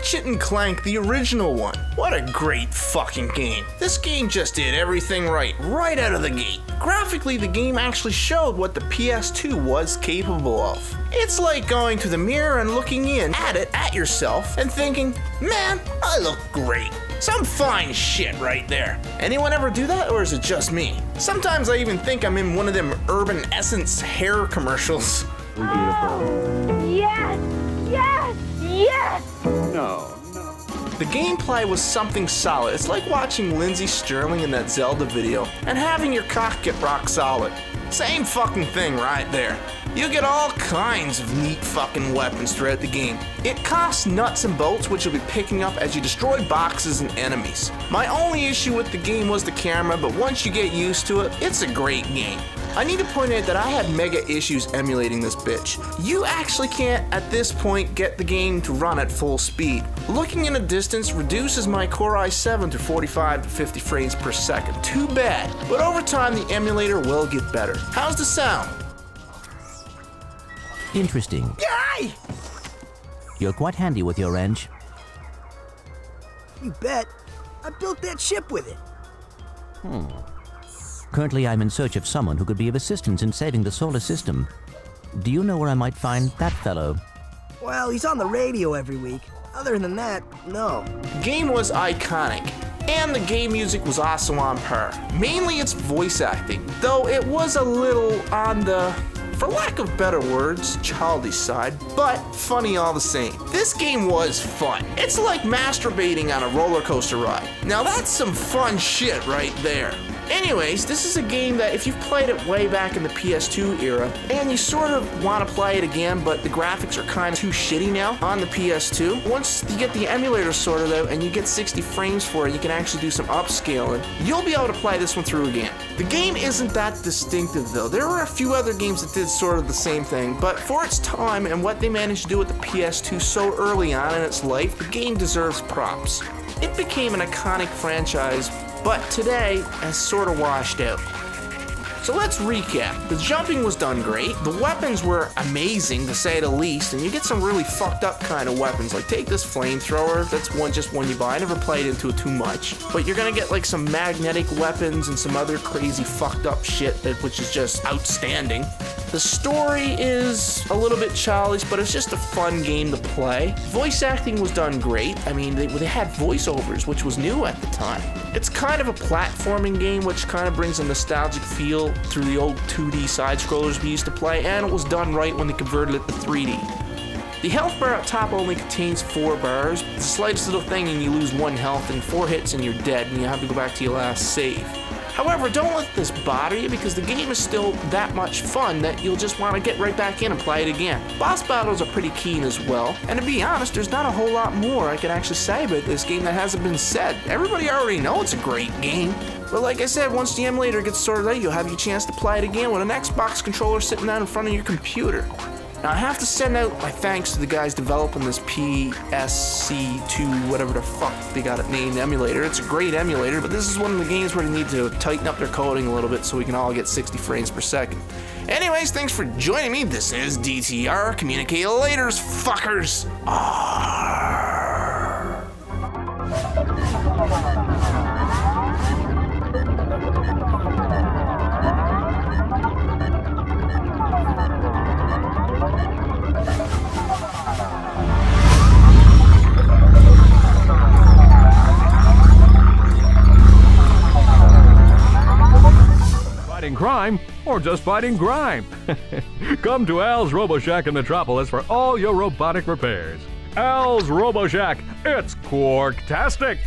Ratchet and Clank, the original one. What a great fucking game. This game just did everything right out of the gate. Graphically, the game actually showed what the PS2 was capable of. It's like going to the mirror and looking in at it, at yourself, and thinking, man, I look great. Some fine shit right there. Anyone ever do that, or is it just me? Sometimes I even think I'm in one of them Urban Essence hair commercials. Yes! Yes! Yes! No. The gameplay was something solid. It's like watching Lindsay Sterling in that Zelda video and having your cock get rock solid. Same fucking thing right there. You get all kinds of neat fucking weapons throughout the game. It costs nuts and bolts, which you'll be picking up as you destroy boxes and enemies. My only issue with the game was the camera, but once you get used to it, it's a great game. I need to point out that I had mega issues emulating this bitch. You actually can't, at this point, get the game to run at full speed. Looking in a distance reduces my Core i7 to 45 to 50 frames per second. Too bad, but over time the emulator will get better. How's the sound? Interesting. Yay! You're quite handy with your wrench. You bet. I built that ship with it. Currently, I'm in search of someone who could be of assistance in saving the solar system. Do you know where I might find that fellow? Well, he's on the radio every week. Other than that, no. The game was iconic, and the game music was also on par. Mainly its voice acting, though it was a little on the, for lack of better words, childish side, but funny all the same. This game was fun. It's like masturbating on a roller coaster ride. Now that's some fun shit right there. Anyways, this is a game that if you've played it way back in the PS2 era, and you sort of want to play it again, but the graphics are kind of too shitty now on the PS2, once you get the emulator sorted out and you get 60 frames for it, you can actually do some upscaling, you'll be able to play this one through again. The game isn't that distinctive though. There were a few other games that did sort of the same thing, but for its time and what they managed to do with the PS2 so early on in its life, the game deserves props. It became an iconic franchise, but today has sort of washed out. So let's recap. The jumping was done great, the weapons were amazing to say the least, and you get some really fucked up kind of weapons, like take this flamethrower, that's just one you buy. I never played into it too much, but you're gonna get like some magnetic weapons and some other crazy fucked up shit which is just outstanding. The story is a little bit childish, but it's just a fun game to play. Voice acting was done great. I mean, they had voiceovers, which was new at the time. It's kind of a platforming game, which kind of brings a nostalgic feel through the old 2D side-scrollers we used to play, and it was done right when they converted it to 3D. The health bar up top only contains 4 bars. The slightest little thing and you lose 1 health, and 4 hits and you're dead, and you have to go back to your last save. However, don't let this bother you because the game is still that much fun that you'll just want to get right back in and play it again. Boss battles are pretty keen as well, and to be honest, there's not a whole lot more I can actually say about this game that hasn't been said. Everybody already knows it's a great game. But like I said, once the emulator gets sorted out, you'll have your chance to play it again with an Xbox controller sitting down in front of your computer. Now I have to send out my thanks to the guys developing this PSC2, whatever the fuck they got it named, emulator. It's a great emulator, but this is one of the games where they need to tighten up their coding a little bit so we can all get 60 frames per second. Anyways, thanks for joining me. This is DTR. Communicate later, fuckers. Fighting crime or just fighting grime? Come to Al's RoboShack in Metropolis for all your robotic repairs. Al's RoboShack, it's quark-tastic!